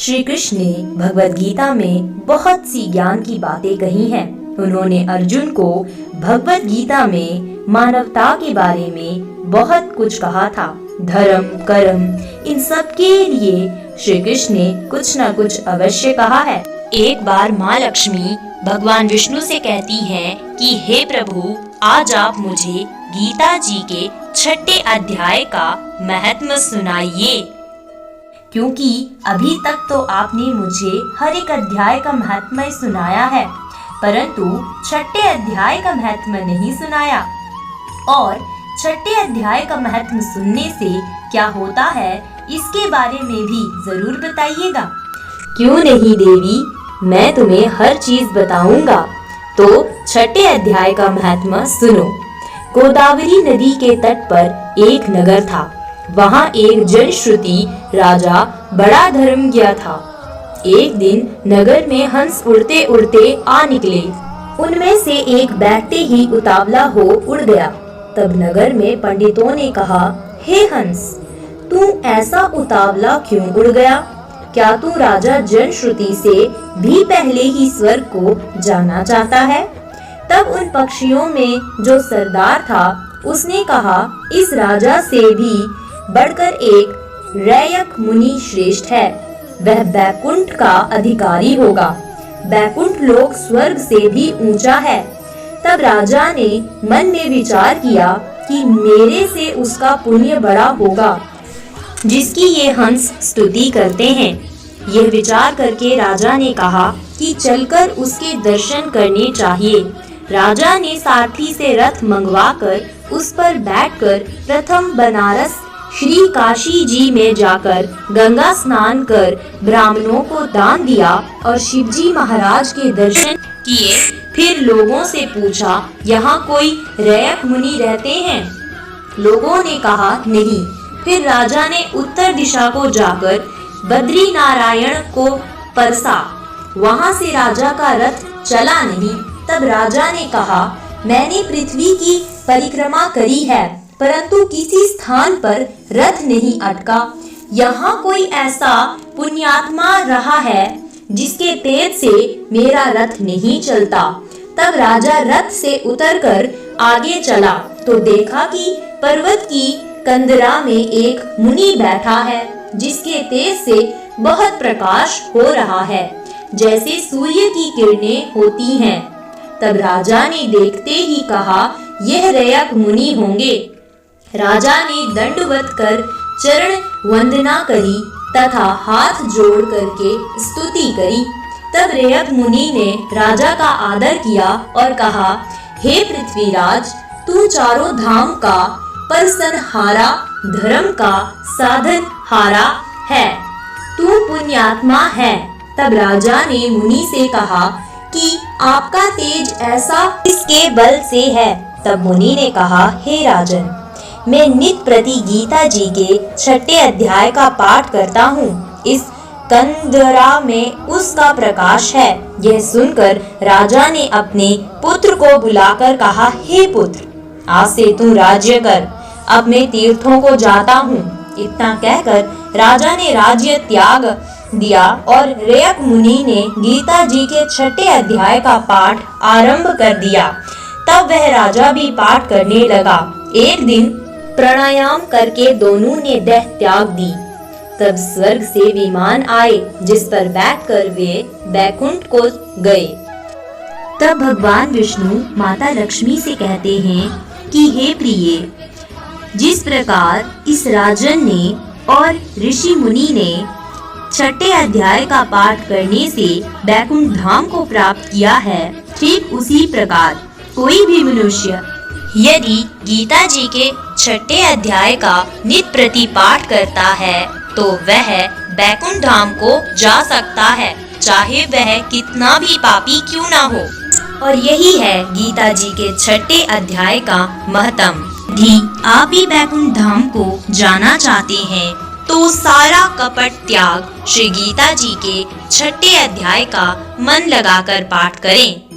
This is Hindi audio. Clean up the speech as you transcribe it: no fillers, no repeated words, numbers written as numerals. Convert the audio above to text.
श्री कृष्ण ने भगवद गीता में बहुत सी ज्ञान की बातें कही हैं। उन्होंने अर्जुन को भगवद गीता में मानवता के बारे में बहुत कुछ कहा था। धर्म, कर्म, इन सब के लिए श्री कृष्ण ने कुछ न कुछ अवश्य कहा है। एक बार माँ लक्ष्मी भगवान विष्णु से कहती हैं कि हे प्रभु, आज आप मुझे गीता जी के 6ठे अध्याय का महत्व सुनाइए, क्योंकि अभी तक तो आपने मुझे हर एक अध्याय का महत्व सुनाया है, परंतु 6ठे अध्याय का महत्व नहीं सुनाया। और 6ठे अध्याय का महत्व सुनने से क्या होता है, इसके बारे में भी जरूर बताइएगा। क्यों नहीं देवी, मैं तुम्हें हर चीज बताऊंगा। तो 6ठे अध्याय का महत्व सुनो। गोदावरी नदी के तट पर एक नगर था। वहाँ एक जनश्रुति राजा बड़ा धर्मज्ञ था। एक दिन नगर में हंस उड़ते उड़ते आ निकले। उनमें से एक बैठते ही उतावला हो उड़ गया। तब नगर में पंडितों ने कहा, हे हंस, तू ऐसा उतावला क्यों उड़ गया? क्या तू राजा जनश्रुति से भी पहले ही स्वर्ग को जाना चाहता है? तब उन पक्षियों में जो सरदार था, उसने कहा, इस राजा से भी बढ़कर एक रैयक मुनि श्रेष्ठ है। वह बैकुंठ का अधिकारी होगा। बैकुंठ लोक स्वर्ग से भी ऊंचा है। तब राजा ने मन में विचार किया कि मेरे से उसका पुण्य बड़ा होगा, जिसकी ये हंस स्तुति करते हैं। यह विचार करके राजा ने कहा कि चलकर उसके दर्शन करने चाहिए। राजा ने सारथी से रथ मंगवाकर उस पर बैठकर प्रथम बनारस श्री काशी जी में जाकर गंगा स्नान कर ब्राह्मणों को दान दिया और शिवजी महाराज के दर्शन किए। फिर लोगों से पूछा, यहाँ कोई रैयक मुनि रहते हैं? लोगों ने कहा, नहीं। फिर राजा ने उत्तर दिशा को जाकर बद्री नारायण को परसा। वहाँ से राजा का रथ चला नहीं। तब राजा ने कहा, मैंने पृथ्वी की परिक्रमा करी है, परंतु किसी स्थान पर रथ नहीं अटका। यहाँ कोई ऐसा पुण्यात्मा रहा है जिसके तेज से मेरा रथ नहीं चलता। तब राजा रथ से उतरकर आगे चला तो देखा कि पर्वत की कंदरा में एक मुनि बैठा है, जिसके तेज से बहुत प्रकाश हो रहा है, जैसे सूर्य की किरणें होती हैं। तब राजा ने देखते ही कहा, यह रैयक मुनि होंगे। राजा ने दंडवत कर चरण वंदना करी तथा हाथ जोड़ करके स्तुति करी। तब रैयक मुनि ने राजा का आदर किया और कहा, हे पृथ्वीराज, तू चारों धाम का परसनहारा, धर्म का साधन हारा है, तू पुण्यात्मा है। तब राजा ने मुनि से कहा कि आपका तेज ऐसा किसके बल से है? तब मुनि ने कहा, हे राजन, मैं नित प्रति गीता जी के 6ठे अध्याय का पाठ करता हूँ। इस कंदरा में उसका प्रकाश है। यह सुनकर राजा ने अपने पुत्र को बुलाकर कहा, हे पुत्र, आज से तू राज्य कर, अब मैं तीर्थों को जाता हूँ। इतना कहकर राजा ने राज्य त्याग दिया और रैयक मुनि ने गीता जी के 6ठे अध्याय का पाठ आरंभ कर दिया। तब वह राजा भी पाठ करने लगा। एक दिन प्राणायाम करके दोनों ने देह त्याग दी। तब स्वर्ग से विमान आए, जिस पर बैठकर वे बैकुंठ को गए। तब भगवान विष्णु माता लक्ष्मी से कहते हैं कि हे प्रिय, जिस प्रकार इस राजन ने और ऋषि मुनि ने 6ठे अध्याय का पाठ करने से बैकुंठ धाम को प्राप्त किया है, ठीक उसी प्रकार कोई भी मनुष्य यदि गीता जी के 6ठे अध्याय का नित प्रति पाठ करता है तो वह बैकुंठ धाम को जा सकता है, चाहे वह कितना भी पापी क्यों ना हो। और यही है गीता जी के 6ठे अध्याय का महत्व। यदि आप भी बैकुंठ धाम को जाना चाहते हैं तो सारा कपट त्याग श्री गीता जी के 6ठे अध्याय का मन लगाकर पाठ करें।